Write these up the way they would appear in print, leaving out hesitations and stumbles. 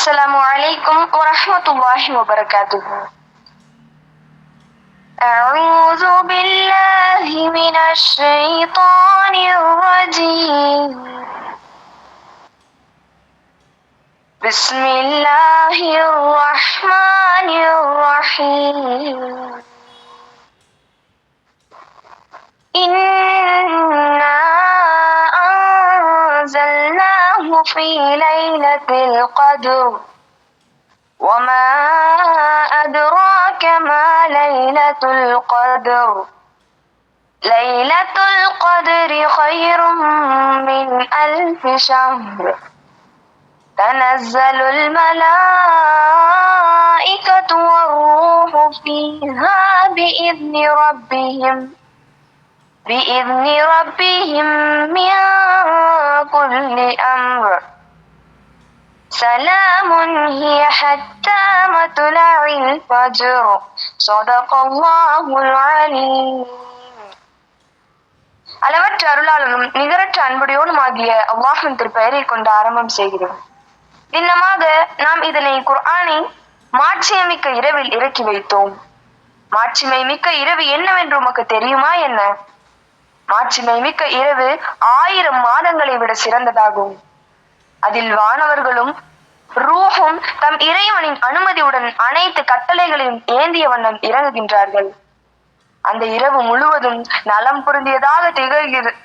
السلام عليكم ورحمة الله وبركاته. أعوذ بالله من الشيطان الرجيم. بسم الله الرحمن الرحيم. إنا أنزلناه في ليلة القدر وما أدراك ما ليلة القدر. ليلة القدر خير من 1000 شهر. تنزل الملائكة والروح فيها بإذن ربهم من كل أمر. سلام هي حتى مطلع الفجر. صدق الله العليم. அளவற்ற அருளாளனும் நிகரற்ற அன்புடையோனும் ஆகிய அல்லாஹ்வின் திருப்பெயரை கொண்டு ஆரம்பம் செய்கிறோம். திண்ணமாக நாம் இதனை குர்ஆனை மாட்சியமிக்க இரவில் இறக்கி வைத்தோம். மாட்சிமை மிக்க இரவு என்னவென்று உமக்கு தெரியுமா என்ன? மாட்சிமை மிக்க இரவு 1000 மாதங்களை விட சிறந்ததாகும். அதில் வானவர்களும் ரூஹும் தம் இறைவனின் அனுமதியுடன் அனைத்து கட்டளைகளையும் ஏந்திய வண்ணம் இறங்குகின்றார்கள். அந்த இரவு முழுவதும் நலம் பொருந்தியதாக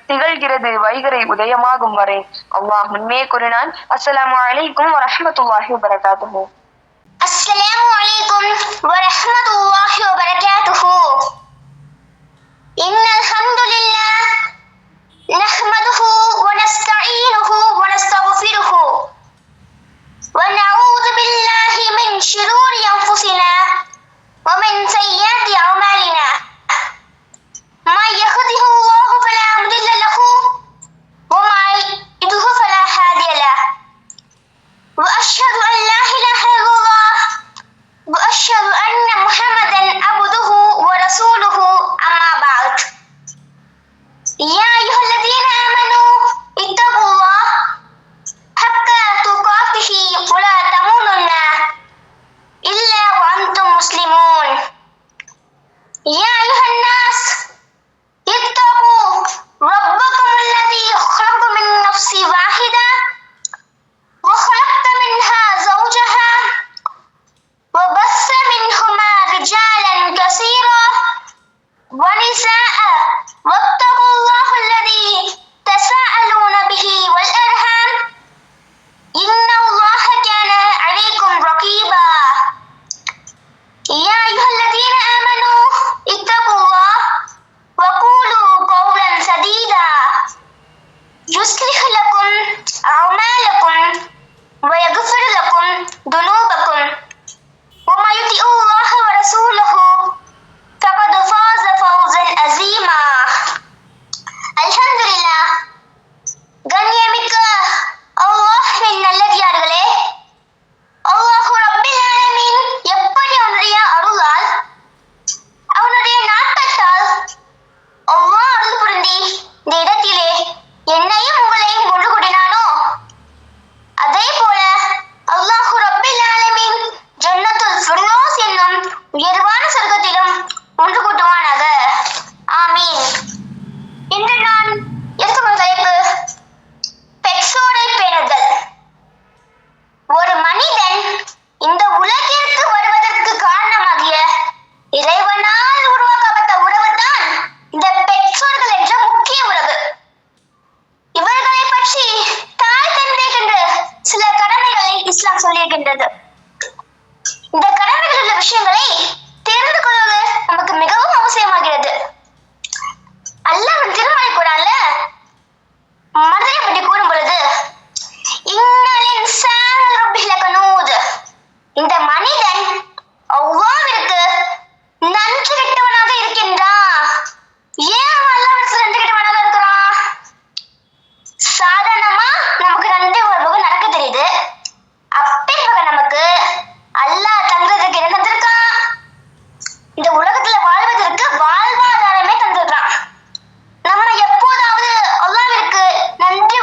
திகழ்கிறது வைகரை உதயமாகும் வரை. அல்லாஹ் முன்னே கூறினான், அஸ்ஸலாமு அலைக்கும் வரஹ்மத்துல்லாஹி வபரகாத்துஹு. அஸ்ஸலாமு அலைக்கும் வரஹ்மத்துல்லாஹி வபரகாத்துஹு. இன்னல் ஹம்துலில்லாஹ் நஹ்மதுஹு வ நஸ்தஈனுஹு வ நஸ்தக்ஃபிருஹு வ நஊது பில்லாஹி மின் ஷுரூரி அன்ஃபுஸினா வ மின் ஸய்யிஆத்தி அஅமாலினா. ما يهده الله فلا مضل له وما يضلل فلا هادي له وأشهد أن لا إله إلا الله وأشهد أن محمدا عبده ورسوله أما بعد. يا أيها الذين آمنوا اتقوا الله حق تقاته ولا تموتن إلا وأنتم مسلمون. يا أيها الناس اتقوا ربكم الذي خلق من نفس واحدة وخلق منها زوجها وبث منهما رجالا كثيرا ونساء واتقوا الله الذي تساءلون به والأرحام إن الله كان عليكم رقيبا. يا أيها الذين آمنوا اتقوا الله وقولوا قولا سديدا يصلح لكم أعمالكم ويغفر لكم ذنوبكم ومن يطع الله ورسوله فقد فاز فوزا عظيما. அல்ஹம்துலில்லாஹ். கண்ணியமிக்க அல்லாஹ்வின் நல்லடியார்களே, அல்லாஹ் ரப்பில் ஆலமீன் எப்படி அவனுடைய அருளால் அவனுடைய நாட்டத்தால் அல்லாஹ் அருள் புரிந்தி இந்த இடத்திலே என்னையும் உங்களையும் கொண்டு கூட்டினானோ, அதே போல அல்லாஹ் ரப்பில் ஆலமீன் ஜன்னத்துல் ஃபிர்தௌஸ் என்னும் உயர்வான சொர்க்கத்திலும் ஒன்று கூட்டுவானாக. ஆமீன். இன்று நான் எடுத்துக்கொண்ட தலைப்பு பெற்றோரை பேணுதல். ஒரு மனிதன் இந்த உலகிற்கு வருவதற்கு காரணமாகிய இறைவனால் உருவாக்கப்பட்ட உறவு தான் இந்த பெற்றோர்கள் என்ற முக்கிய உறவு. இவர்களை பற்றி தாய் தந்தை என்ற சில கடமைகளை இஸ்லாம் சொல்லியிருக்கின்றது. இந்த கடமைகள் உள்ள விஷயங்களை தெரிந்து கொள்வது நமக்கு மிகவும் அவசியமாகிறது. அல்லாஹ் திருமறை குர்ஆன்ல மனிதனை பற்றி கூறும் பொழுது, இன்னல் இன்சான ரப்பிஹி லகனூத், இந்த மனிதன் அல்லாஹ்விற்கு நன்றி கெட்டவனாக இருக்கின்றான். ஏன் அல்லாஹ்விற்கு நன்றி கெட்டவனாக இருக்கிறான்? சாதாரணமா நமக்கு நன்றி உணர்வு நடக்க தெரியுது. அப்பேற்பட்ட நமக்கு அல்லாஹ் தந்ததுக்கு என்ன தந்திருக்கான்? இந்த உலகத்துல வாழ்வதற்கு வாழ்வாதாரமே தந்திருக்கான். நம்ம எப்போதாவது அல்லாஹ்விற்கு நன்றி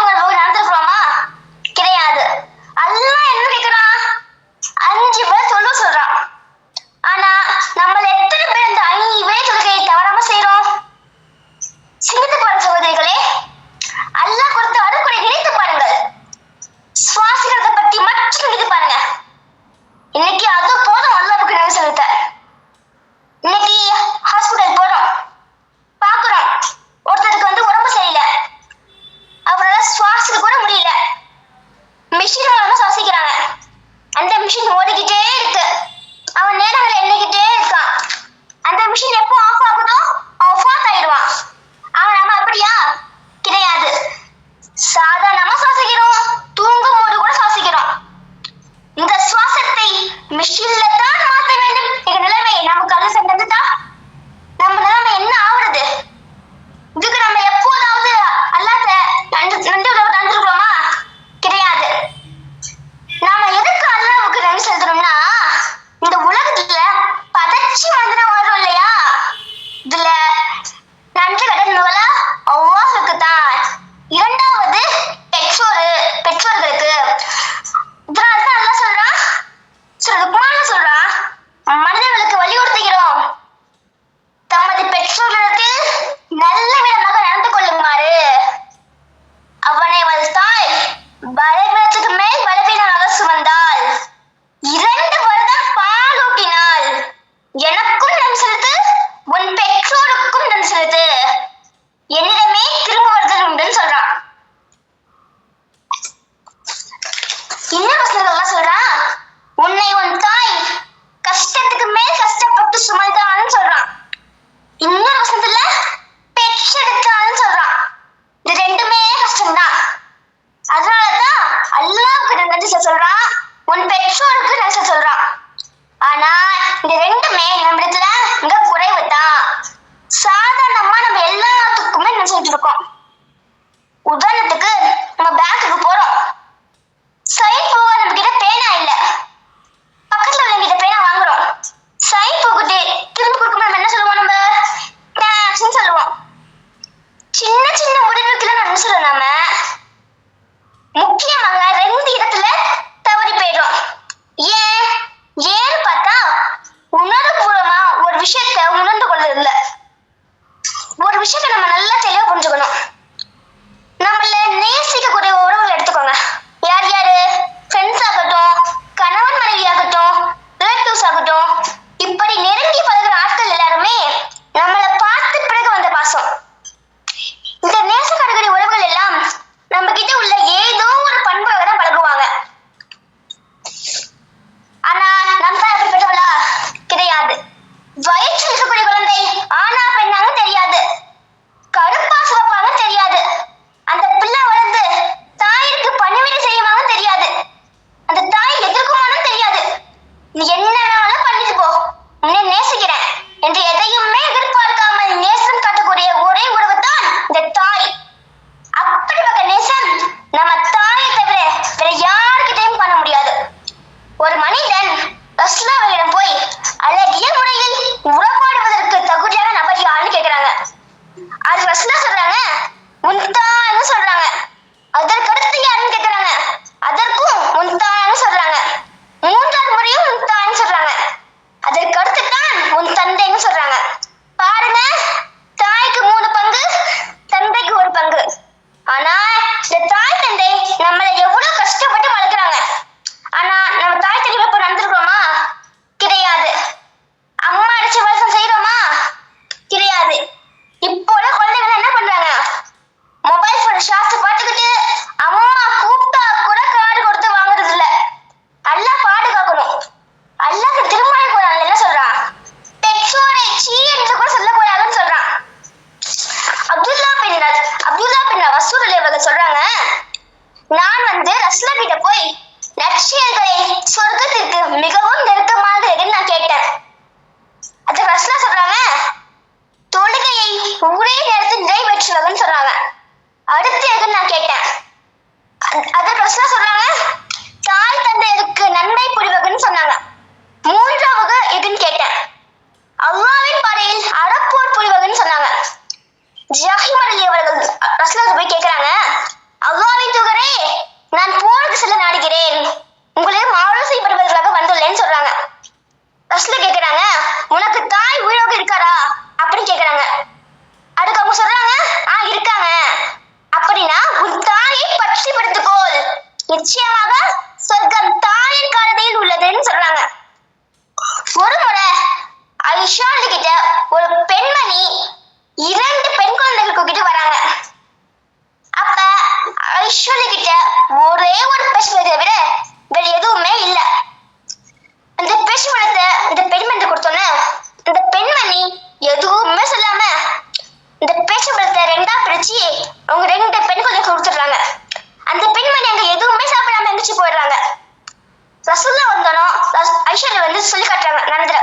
ஐஸ்வர்யா வந்து சொல்லி காட்டுறாங்க நடந்துற